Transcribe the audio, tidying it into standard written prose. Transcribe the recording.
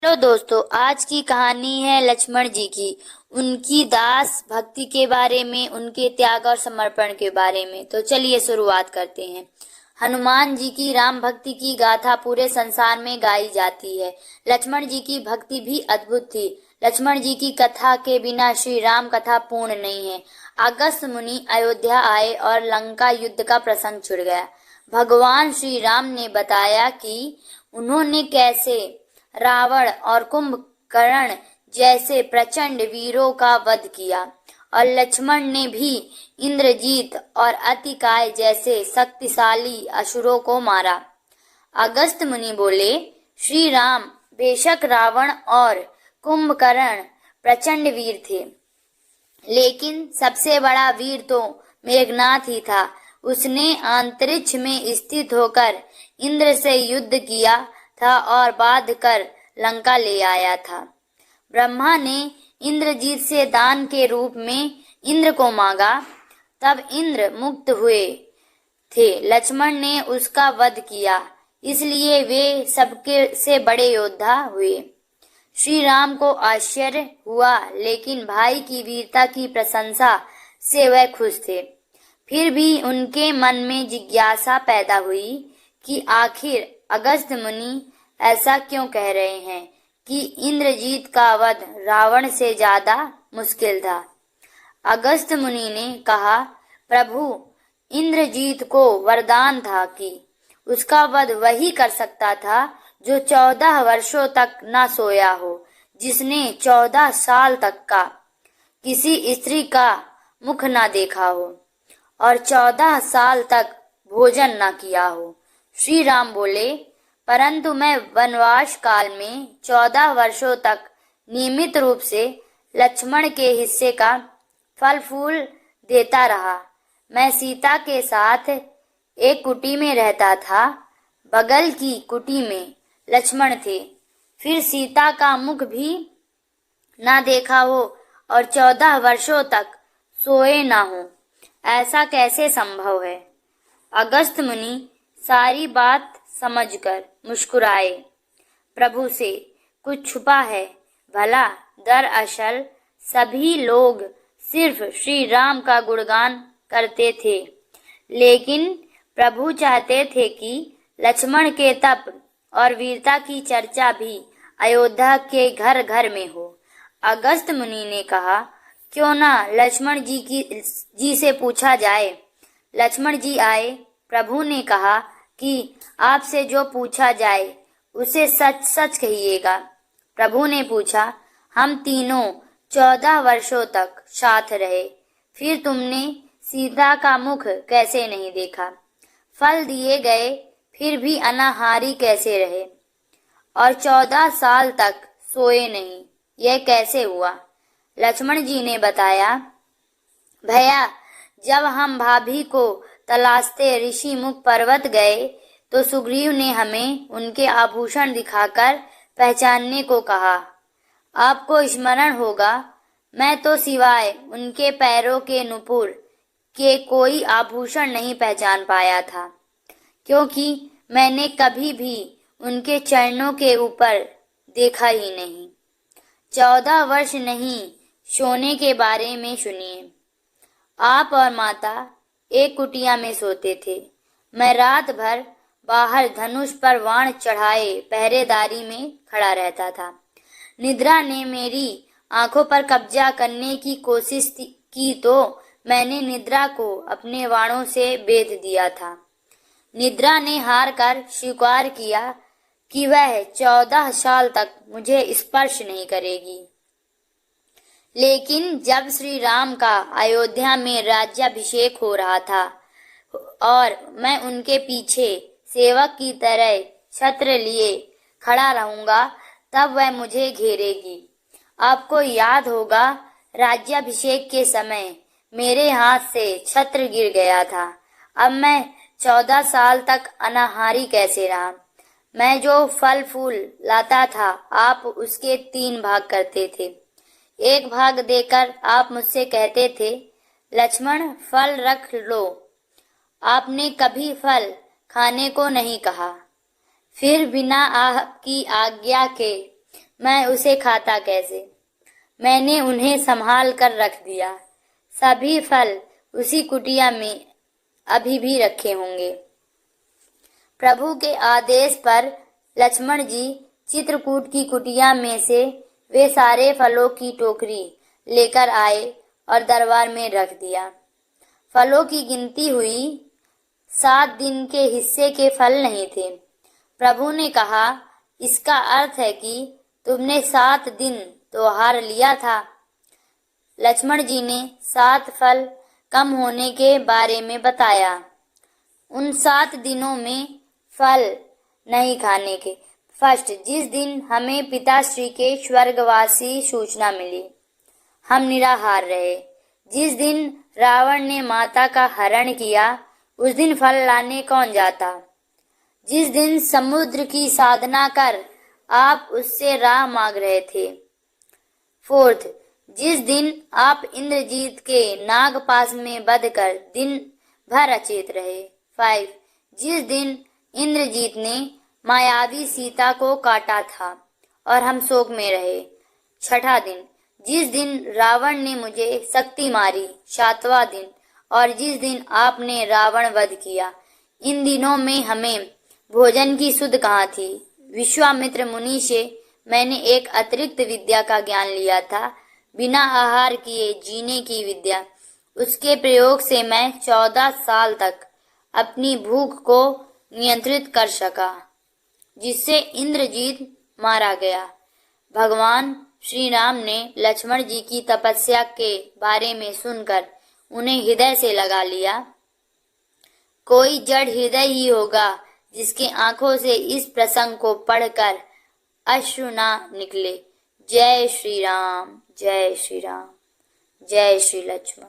Hello दोस्तों, आज की कहानी है लक्ष्मण जी की। उनकी दास भक्ति के बारे में, उनके त्याग और समर्पण के बारे में। तो चलिए शुरुआत करते हैं। हनुमान जी की राम भक्ति की गाथा पूरे संसार में गाई जाती है। लक्ष्मण जी की भक्ति भी अद्भुत थी। लक्ष्मण जी की कथा के बिना श्री राम कथा पूर्ण नहीं है। अगस्त्य मुनि अयोध्या आए और लंका युद्ध का प्रसंग छिड़ गया। भगवान श्री राम ने बताया कि उन्होंने कैसे रावण और कुंभकर्ण जैसे प्रचंड वीरों का वध किया और लक्ष्मण ने भी इंद्रजीत और अतिकाय जैसे शक्तिशाली असुरों को मारा। अगस्त्य मुनि बोले, श्री राम बेशक रावण और कुंभकर्ण प्रचंड वीर थे, लेकिन सबसे बड़ा वीर तो मेघनाथ ही था। उसने अंतरिक्ष में स्थित होकर इंद्र से युद्ध किया था और बांध कर लंका ले आया था। ब्रह्मा ने इंद्रजीत से दान के रूप में इंद्र को मांगा, तब इंद्र मुक्त हुए थे। लक्ष्मण ने उसका वध किया, इसलिए वे सबके से बड़े योद्धा हुए। श्री राम को आश्चर्य हुआ, लेकिन भाई की वीरता की प्रशंसा से वह खुश थे। फिर भी उनके मन में जिज्ञासा पैदा हुई कि आखिर अगस्त्य मुनि ऐसा क्यों कह रहे हैं कि इंद्रजीत का वध रावण से ज्यादा मुश्किल था। अगस्त्य मुनि ने कहा, प्रभु, इंद्रजीत को वरदान था कि उसका वध वही कर सकता था जो 14 वर्षों तक न सोया हो, जिसने 14 साल तक का किसी स्त्री का मुख न देखा हो और 14 साल तक भोजन न किया हो। श्री राम बोले, परंतु मैं वनवास काल में 14 वर्षों तक नियमित रूप से लक्ष्मण के हिस्से का फल फूल देता रहा। मैं सीता के साथ एक कुटी में रहता था। बगल की कुटी में लक्ष्मण थे। फिर सीता का मुख भी ना देखा हो और 14 वर्षों तक सोए ना हो, ऐसा कैसे संभव है? अगस्त्य मुनि सारी बात समझकर मुस्कुराए। प्रभु से कुछ छुपा है भला? दरअसल सभी लोग सिर्फ श्री राम का गुणगान करते थे, लेकिन प्रभु चाहते थे कि लक्ष्मण के तप और वीरता की चर्चा भी अयोध्या के घर घर में हो। अगस्त्य मुनि ने कहा, क्यों ना लक्ष्मण जी से पूछा जाए। लक्ष्मण जी आए। प्रभु ने कहा कि आपसे जो पूछा जाए उसे सच सच कहिएगा। प्रभु ने पूछा, हम तीनों 14 वर्षों तक साथ रहे, फिर तुमने सीता का मुख कैसे नहीं देखा? फल दिए गए फिर भी अनाहारी कैसे रहे और 14 साल तक सोए नहीं, यह कैसे हुआ? लक्ष्मण जी ने बताया, भैया, जब हम भाभी को तलाशते ऋषि मुख पर्वत गए तो सुग्रीव ने हमें उनके आभूषण दिखाकर पहचानने को कहा। आपको स्मरण होगा, मैं तो सिवाय उनके पैरों के नुपुर के कोई आभूषण नहीं पहचान पाया था, क्योंकि मैंने कभी भी उनके चरणों के ऊपर देखा ही नहीं। 14 वर्ष नहीं सोने के बारे में सुनिए। आप और माता एक कुटिया में सोते थे। मैं रात भर बाहर धनुष पर वाण चढ़ाए पहरेदारी में खड़ा रहता था। निद्रा ने मेरी आंखों पर कब्जा करने की कोशिश की तो मैंने निद्रा को अपने वाणों से बेध दिया था। निद्रा ने हार कर स्वीकार किया कि वह 14 साल तक मुझे स्पर्श नहीं करेगी। लेकिन जब श्री राम का अयोध्या में राज्याभिषेक हो रहा था और मैं उनके पीछे सेवक की तरह छत्र लिए खड़ा रहूंगा, तब वह मुझे घेरेगी। आपको याद होगा, राज्याभिषेक के समय मेरे हाथ से छत्र गिर गया था। अब मैं 14 साल तक अनाहारी कैसे रहा? मैं जो फल फूल लाता था, आप उसके 3 भाग करते थे। एक भाग देकर आप मुझसे कहते थे, लक्ष्मण, फल रख लो। आपने कभी फल खाने को नहीं कहा। फिर बिना आपकी आज्ञा के मैं उसे खाता कैसे। मैंने उन्हें संभाल कर रख दिया। सभी फल उसी कुटिया में अभी भी रखे होंगे। प्रभु के आदेश पर लक्ष्मण जी चित्रकूट की कुटिया में से वे सारे फलों की टोकरी लेकर आए और दरबार में रख दिया। फलों की गिनती हुई। 7 दिन के हिस्से के फल नहीं थे। प्रभु ने कहा, इसका अर्थ है कि तुमने 7 दिन त्योहार लिया था। लक्ष्मण जी ने 7 फल कम होने के बारे में बताया। उन 7 दिनों में फल नहीं खाने के। फर्स्ट, जिस दिन हमें पिताश्री के स्वर्गवासी सूचना मिली, हम निराहार रहे। जिस दिन रावण ने माता का हरण किया, उस दिन फल लाने कौन जाता। जिस दिन समुद्र की साधना कर आप उससे राह मांग रहे थे। फोर्थ, जिस दिन आप इंद्रजीत के नागपाश में बंध कर दिन भर अचेत रहे। 5, जिस दिन इंद्रजीत ने मायावी सीता को काटा था और हम शोक में रहे। 6ठा दिन, जिस दिन रावण ने मुझे शक्ति मारी। 7वां दिन, और जिस दिन आपने रावण वध किया। इन दिनों में हमें भोजन की सुध कहाँ थी। विश्वामित्र मुनि से मैंने एक अतिरिक्त विद्या का ज्ञान लिया था, बिना आहार किए जीने की विद्या। उसके प्रयोग से मैं 14 साल तक अपनी भूख को नियंत्रित कर सका, जिससे इंद्रजीत मारा गया। भगवान श्री राम ने लक्ष्मण जी की तपस्या के बारे में सुनकर उन्हें हृदय से लगा लिया। कोई जड़ हृदय ही होगा जिसकी आंखों से इस प्रसंग को पढ़कर अश्रु ना निकले। जय श्री राम, जय श्री राम, जय श्री लक्ष्मण।